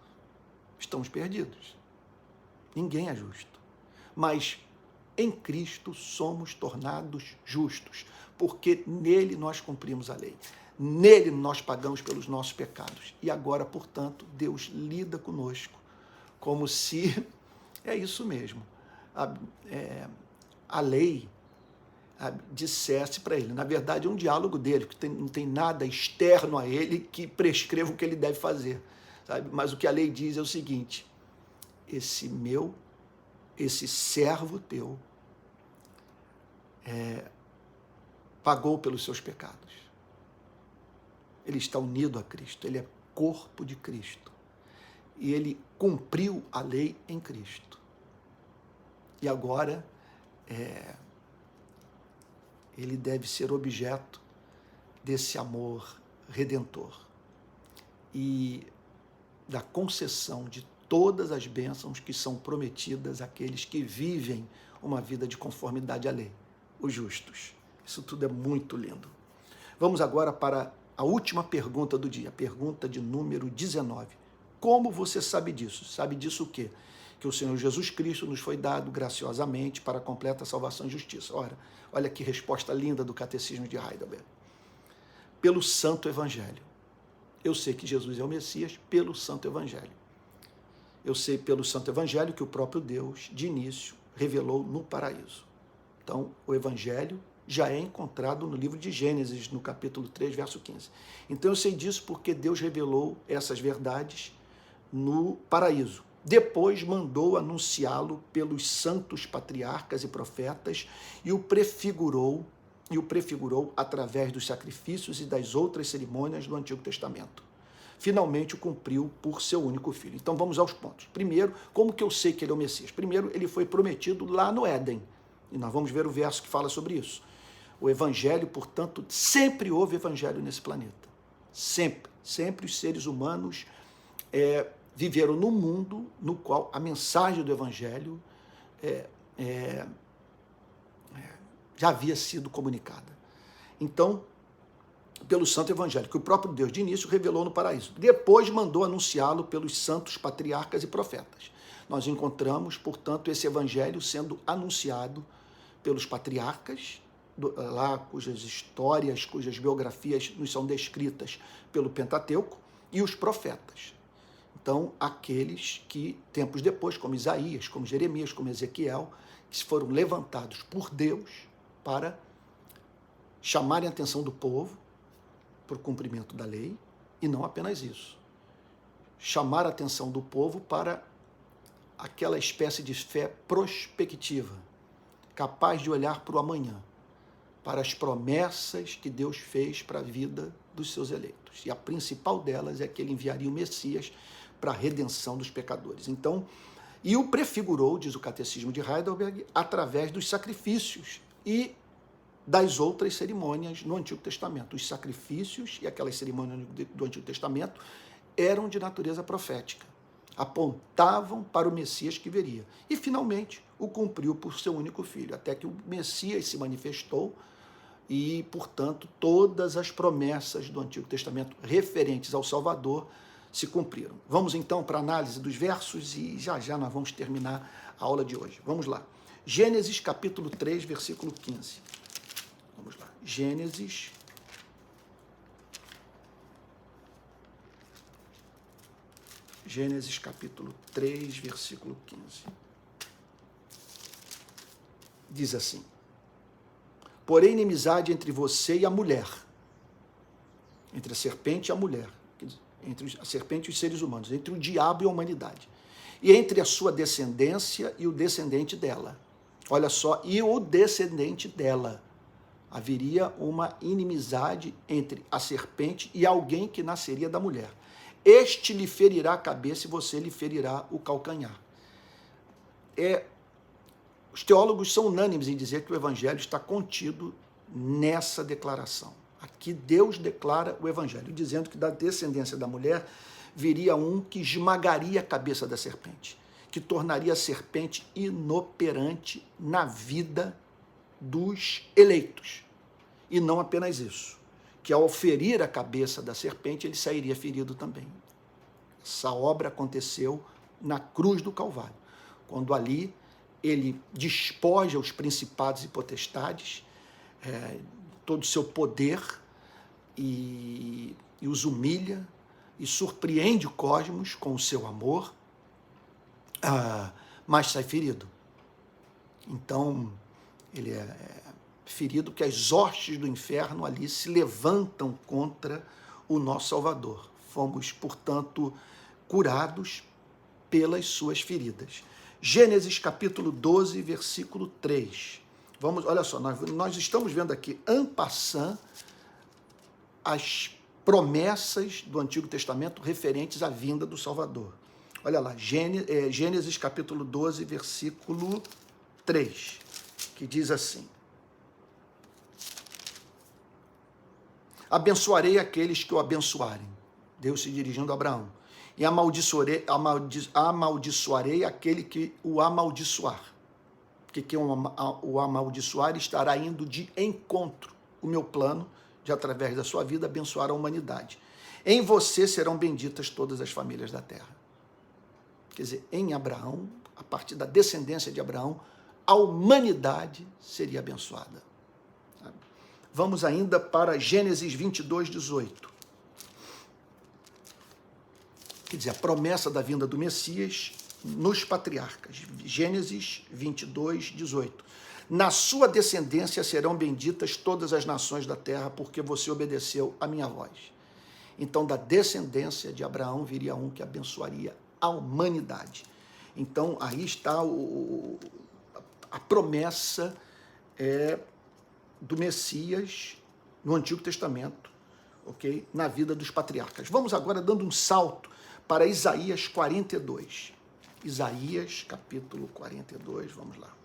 Estamos perdidos. Ninguém é justo. Mas em Cristo somos tornados justos, porque nele nós cumprimos a lei. Nele nós pagamos pelos nossos pecados. E agora, portanto, Deus lida conosco como se... É isso mesmo. A lei dissesse para ele. Na verdade, é um diálogo dele, que não tem nada externo a ele que prescreva o que ele deve fazer. Sabe? Mas o que a lei diz é o seguinte: esse servo teu pagou pelos seus pecados. Ele está unido a Cristo, ele é corpo de Cristo. E ele cumpriu a lei em Cristo. E agora ele deve ser objeto desse amor redentor e da concessão de todas as bênçãos que são prometidas àqueles que vivem uma vida de conformidade à lei, os justos. Isso tudo é muito lindo. Vamos agora para a última pergunta do dia, pergunta de número 19. Como você sabe disso? Sabe disso o quê? Que o Senhor Jesus Cristo nos foi dado graciosamente para a completa salvação e justiça. Ora, olha que resposta linda do Catecismo de Heidelberg. Pelo Santo Evangelho. Eu sei que Jesus é o Messias pelo Santo Evangelho. Eu sei pelo Santo Evangelho que o próprio Deus, de início, revelou no paraíso. Então, o Evangelho já é encontrado no livro de Gênesis, no capítulo 3, verso 15. Então, eu sei disso porque Deus revelou essas verdades no paraíso. Depois mandou anunciá-lo pelos santos patriarcas e profetas e o prefigurou através dos sacrifícios e das outras cerimônias do Antigo Testamento. Finalmente o cumpriu por seu único filho. Então vamos aos pontos. Primeiro, como que eu sei que ele é o Messias? Primeiro, ele foi prometido lá no Éden. E nós vamos ver o verso que fala sobre isso. O Evangelho, portanto, sempre houve Evangelho nesse planeta. Sempre. Sempre os seres humanos viveram num mundo no qual a mensagem do Evangelho já havia sido comunicada. Então, pelo Santo Evangelho, que o próprio Deus de início revelou no paraíso. Depois mandou anunciá-lo pelos santos patriarcas e profetas. Nós encontramos, portanto, esse Evangelho sendo anunciado pelos patriarcas, lá cujas histórias, cujas biografias nos são descritas pelo Pentateuco, e os profetas. Então, aqueles que, tempos depois, como Isaías, como Jeremias, como Ezequiel, que foram levantados por Deus para chamarem a atenção do povo para o cumprimento da lei, e não apenas isso. Chamar a atenção do povo para aquela espécie de fé prospectiva, capaz de olhar para o amanhã, para as promessas que Deus fez para a vida dos seus eleitos. E a principal delas é que ele enviaria o Messias para a redenção dos pecadores. Então, e o prefigurou, diz o Catecismo de Heidelberg, através dos sacrifícios e das outras cerimônias no Antigo Testamento. Os sacrifícios e aquelas cerimônias do Antigo Testamento eram de natureza profética, apontavam para o Messias que viria. E, finalmente, o cumpriu por seu único filho, até que o Messias se manifestou e, portanto, todas as promessas do Antigo Testamento referentes ao Salvador se cumpriram. Vamos, então, para a análise dos versos e já nós vamos terminar a aula de hoje. Vamos lá. Gênesis, capítulo 3, versículo 15. Vamos lá. Gênesis, capítulo 3, versículo 15. Diz assim: porém, inimizade entre você e a mulher, entre a serpente e a mulher, entre a serpente e os seres humanos, entre o diabo e a humanidade, e entre a sua descendência e o descendente dela. Olha só, e o descendente dela. Haveria uma inimizade entre a serpente e alguém que nasceria da mulher. Este lhe ferirá a cabeça e você lhe ferirá o calcanhar. Os teólogos são unânimes em dizer que o Evangelho está contido nessa declaração. Aqui Deus declara o Evangelho, dizendo que da descendência da mulher viria um que esmagaria a cabeça da serpente, que tornaria a serpente inoperante na vida dos eleitos. E não apenas isso, que ao ferir a cabeça da serpente, ele sairia ferido também. Essa obra aconteceu na cruz do Calvário, quando ali ele despoja os principados e potestades, todo o seu poder, e os humilha, e surpreende o cosmos com o seu amor, mas sai ferido. Então, ele é ferido porque as hostes do inferno ali se levantam contra o nosso Salvador. Fomos, portanto, curados pelas suas feridas. Gênesis capítulo 12, versículo 3. Olha só, nós estamos vendo aqui, en passant, as promessas do Antigo Testamento referentes à vinda do Salvador. Olha lá, Gênesis capítulo 12, versículo 3, que diz assim: abençoarei aqueles que o abençoarem. Deus se dirigindo a Abraão. E amaldiçoarei aquele que o amaldiçoar. Porque quem o amaldiçoar estará indo de encontro o meu plano de, através da sua vida, abençoar a humanidade. Em você serão benditas todas as famílias da terra. Quer dizer, em Abraão, a partir da descendência de Abraão, a humanidade seria abençoada. Vamos ainda para Gênesis 22, 18. Quer dizer, a promessa da vinda do Messias nos patriarcas. Gênesis 22, 18. Na sua descendência serão benditas todas as nações da terra, porque você obedeceu a minha voz. Então, da descendência de Abraão viria um que abençoaria a humanidade. Então, aí está a promessa do Messias no Antigo Testamento, ok? Na vida dos patriarcas. Vamos agora dando um salto para Isaías 42. Isaías, capítulo 42, vamos lá.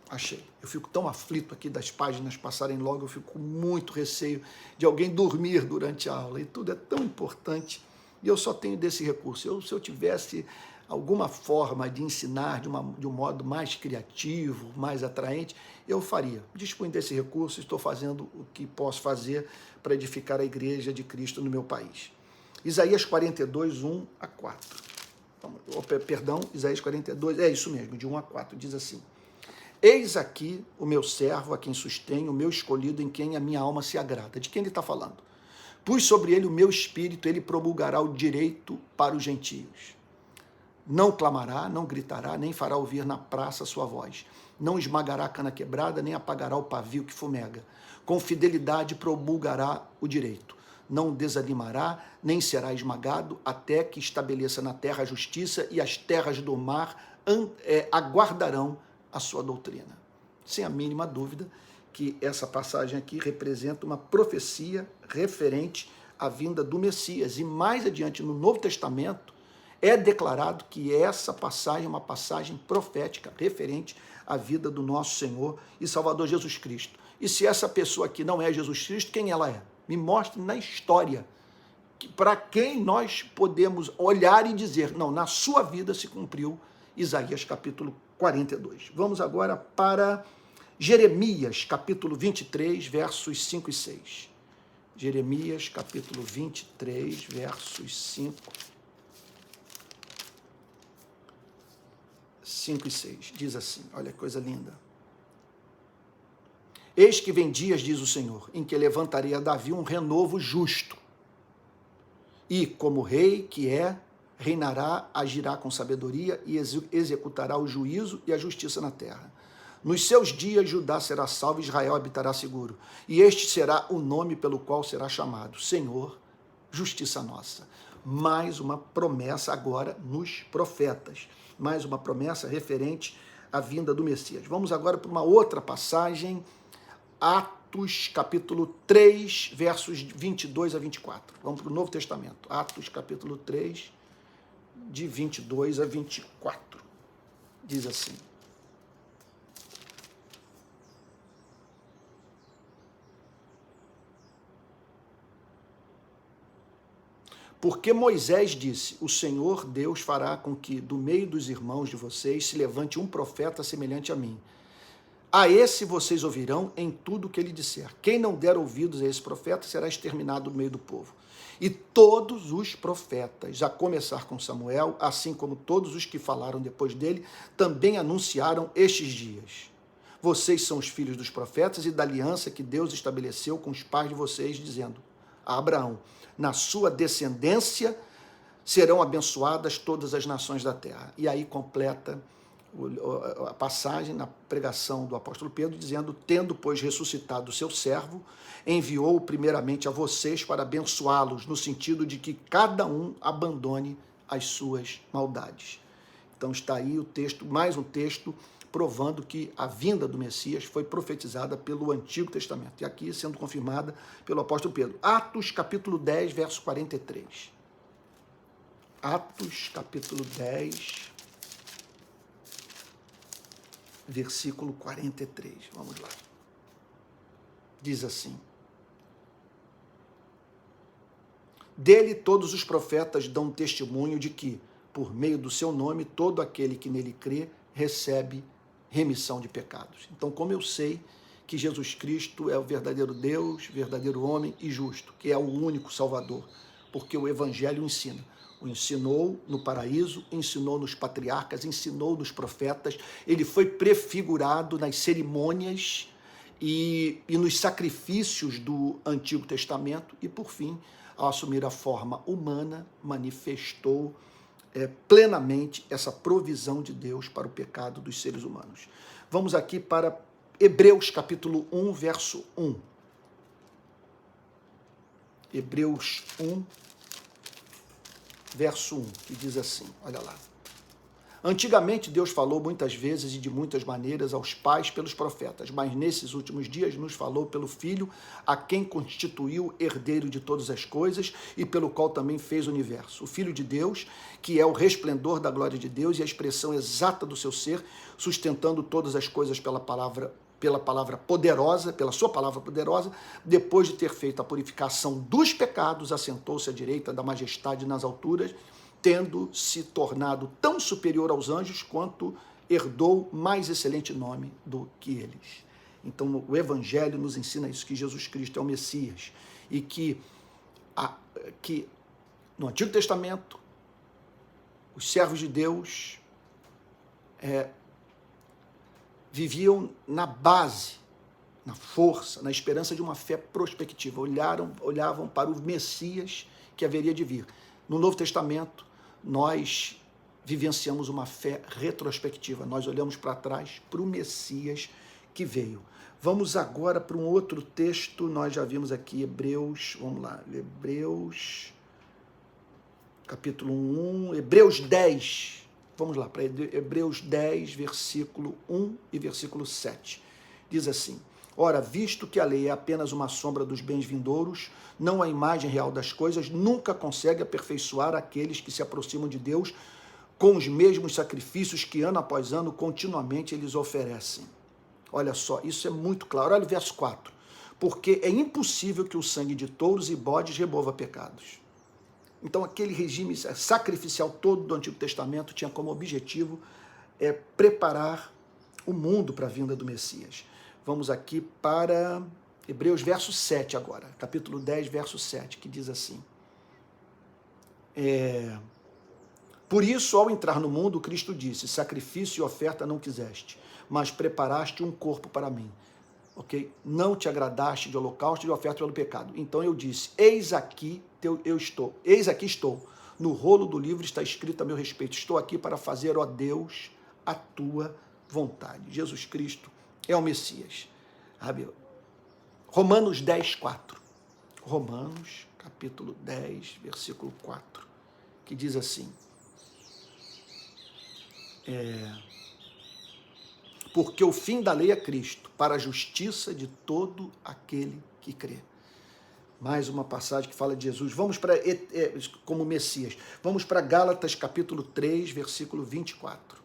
Achei. Eu fico tão aflito aqui das páginas passarem logo, eu fico com muito receio de alguém dormir durante a aula, e tudo é tão importante, e eu só tenho desse recurso. Se eu tivesse alguma forma de ensinar de um modo mais criativo, mais atraente, eu faria. Dispunho desse recurso, estou fazendo o que posso fazer para edificar a igreja de Cristo no meu país. Isaías 42, 1 a 4. Perdão, Isaías 42, é isso mesmo, de 1 a 4, diz assim: eis aqui o meu servo, a quem sustenho, o meu escolhido, em quem a minha alma se agrada. De quem ele está falando? Pus sobre ele o meu espírito, ele promulgará o direito para os gentios. Não clamará, não gritará, nem fará ouvir na praça sua voz. Não esmagará a cana quebrada, nem apagará o pavio que fumega. Com fidelidade promulgará o direito. Não desanimará, nem será esmagado, até que estabeleça na terra a justiça, e as terras do mar aguardarão a sua doutrina. Sem a mínima dúvida que essa passagem aqui representa uma profecia referente à vinda do Messias. E mais adiante, no Novo Testamento, é declarado que essa passagem é uma passagem profética referente à vida do nosso Senhor e Salvador Jesus Cristo. E se essa pessoa aqui não é Jesus Cristo, quem ela é? Me mostre na história para quem nós podemos olhar e dizer, não, na sua vida se cumpriu Isaías capítulo 42. Vamos agora para Jeremias capítulo 23, versos 5 e 6. Jeremias capítulo 23, versos 5 e 6. Diz assim, olha que coisa linda. Eis que vem dias, diz o Senhor, em que levantarei a Davi um renovo justo. E, como rei que é, reinará, agirá com sabedoria e executará o juízo e a justiça na terra. Nos seus dias Judá será salvo, Israel habitará seguro. E este será o nome pelo qual será chamado: Senhor, justiça nossa. Mais uma promessa agora nos profetas. Mais uma promessa referente à vinda do Messias. Vamos agora para uma outra passagem, Atos capítulo 3, versos 22 a 24. Vamos para o Novo Testamento. Atos capítulo 3, de 22 a 24. Diz assim: porque Moisés disse, o Senhor Deus fará com que do meio dos irmãos de vocês se levante um profeta semelhante a mim. A esse vocês ouvirão em tudo o que ele disser. Quem não der ouvidos a esse profeta será exterminado do meio do povo. E todos os profetas, a começar com Samuel, assim como todos os que falaram depois dele, também anunciaram estes dias. Vocês são os filhos dos profetas e da aliança que Deus estabeleceu com os pais de vocês, dizendo a Abraão, na sua descendência serão abençoadas todas as nações da terra. E aí completa a passagem na pregação do apóstolo Pedro, dizendo, tendo, pois, ressuscitado o seu servo, enviou primeiramente a vocês para abençoá-los, no sentido de que cada um abandone as suas maldades. Então está aí o texto, mais um texto, provando que a vinda do Messias foi profetizada pelo Antigo Testamento, e aqui sendo confirmada pelo apóstolo Pedro. Atos capítulo 10, verso 43. Atos capítulo 10, versículo 43. Vamos lá. Diz assim: dele todos os profetas dão testemunho de que, por meio do seu nome, todo aquele que nele crê recebe remissão de pecados. Então, como eu sei que Jesus Cristo é o verdadeiro Deus, verdadeiro homem e justo, que é o único Salvador, porque o Evangelho ensina. O ensinou no paraíso, ensinou nos patriarcas, ensinou nos profetas, ele foi prefigurado nas cerimônias e nos sacrifícios do Antigo Testamento e, por fim, ao assumir a forma humana, manifestou plenamente essa provisão de Deus para o pecado dos seres humanos. Vamos aqui para Hebreus capítulo 1, verso 1. Hebreus 1, verso 1, que diz assim, olha lá. Antigamente, Deus falou muitas vezes e de muitas maneiras aos pais pelos profetas, mas nesses últimos dias nos falou pelo Filho, a quem constituiu herdeiro de todas as coisas e pelo qual também fez o universo. O Filho de Deus, que é o resplendor da glória de Deus e a expressão exata do seu ser, sustentando todas as coisas pela palavra poderosa, pela sua palavra poderosa, depois de ter feito a purificação dos pecados, assentou-se à direita da majestade nas alturas, tendo se tornado tão superior aos anjos quanto herdou mais excelente nome do que eles. Então o Evangelho nos ensina isso, que Jesus Cristo é o Messias e que no Antigo Testamento os servos de Deus viviam na base, na força, na esperança de uma fé prospectiva, olhavam para o Messias que haveria de vir. No Novo Testamento, nós vivenciamos uma fé retrospectiva, nós olhamos para trás para o Messias que veio. Vamos agora para um outro texto, nós já vimos aqui Hebreus, vamos lá, Hebreus, capítulo 1, Hebreus 10, vamos lá, para Hebreus 10, versículo 1 e versículo 7, diz assim: ora, visto que a lei é apenas uma sombra dos bens vindouros, não a imagem real das coisas, nunca consegue aperfeiçoar aqueles que se aproximam de Deus com os mesmos sacrifícios que ano após ano continuamente eles oferecem. Olha só, isso é muito claro. Olha o verso 4. Porque é impossível que o sangue de touros e bodes remova pecados. Então aquele regime sacrificial todo do Antigo Testamento tinha como objetivo preparar o mundo para a vinda do Messias. Vamos aqui para Hebreus verso 7 agora, capítulo 10, verso 7, que diz assim: por isso, ao entrar no mundo, Cristo disse: sacrifício e oferta não quiseste, mas preparaste um corpo para mim. Ok? Não te agradaste de holocausto e de oferta pelo pecado. Então eu disse: eis aqui estou. No rolo do livro está escrito a meu respeito: estou aqui para fazer, ó Deus, a tua vontade. Jesus Cristo é o Messias. Romanos 10, 4. Romanos, capítulo 10, versículo 4, que diz assim: porque o fim da lei é Cristo, para a justiça de todo aquele que crê. Mais uma passagem que fala de Jesus. Vamos para, como Messias, vamos para Gálatas, capítulo 3, versículo 24.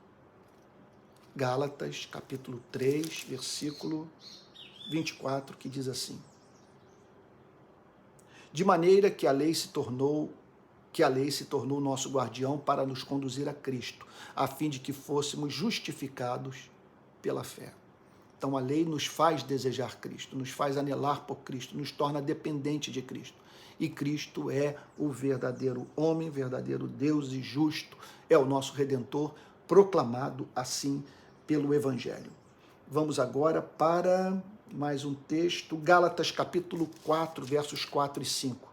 Gálatas, capítulo 3, versículo 24, que diz assim: de maneira que a lei se tornou o nosso guardião para nos conduzir a Cristo, a fim de que fôssemos justificados pela fé. Então a lei nos faz desejar Cristo, nos faz anelar por Cristo, nos torna dependente de Cristo. E Cristo é o verdadeiro homem, verdadeiro Deus e justo, é o nosso Redentor, proclamado assim pelo Evangelho. Vamos agora para mais um texto, Gálatas capítulo 4, versos 4 e 5,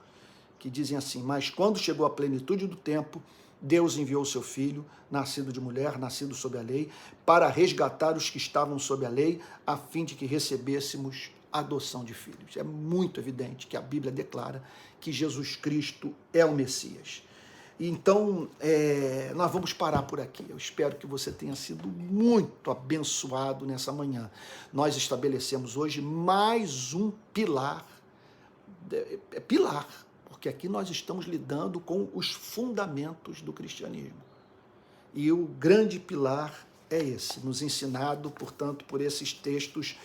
que dizem assim: mas quando chegou a plenitude do tempo, Deus enviou o seu Filho, nascido de mulher, nascido sob a lei, para resgatar os que estavam sob a lei, a fim de que recebêssemos a adoção de filhos. É muito evidente que a Bíblia declara que Jesus Cristo é o Messias. Então, nós vamos parar por aqui. Eu espero que você tenha sido muito abençoado nessa manhã. Nós estabelecemos hoje mais um pilar, porque aqui nós estamos lidando com os fundamentos do cristianismo. E o grande pilar é esse, nos ensinado, portanto, por esses textos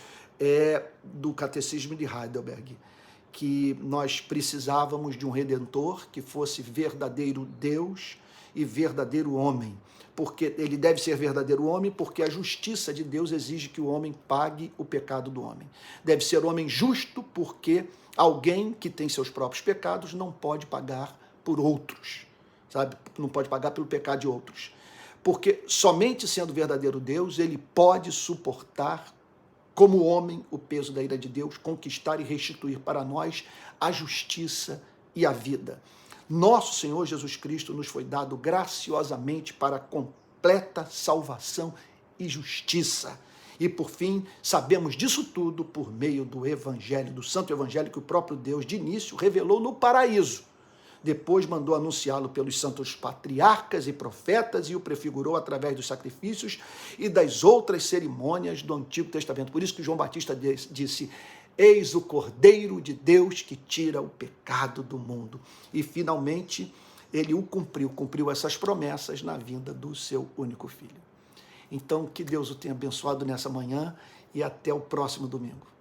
do Catecismo de Heidelberg, que nós precisávamos de um Redentor que fosse verdadeiro Deus e verdadeiro homem. Porque ele deve ser verdadeiro homem, porque a justiça de Deus exige que o homem pague o pecado do homem. Deve ser homem justo, porque alguém que tem seus próprios pecados não pode pagar por outros, sabe? Não pode pagar pelo pecado de outros. Porque somente sendo verdadeiro Deus, ele pode suportar como homem o peso da ira de Deus, conquistar e restituir para nós a justiça e a vida. Nosso Senhor Jesus Cristo nos foi dado graciosamente para completa salvação e justiça. E, por fim, sabemos disso tudo por meio do Evangelho, do Santo Evangelho que o próprio Deus, de início, revelou no paraíso. depois mandou anunciá-lo pelos santos patriarcas e profetas e o prefigurou através dos sacrifícios e das outras cerimônias do Antigo Testamento. Por isso que João Batista disse: eis o Cordeiro de Deus que tira o pecado do mundo. E finalmente ele o cumpriu essas promessas na vinda do seu único filho. Então, que Deus o tenha abençoado nessa manhã e até o próximo domingo.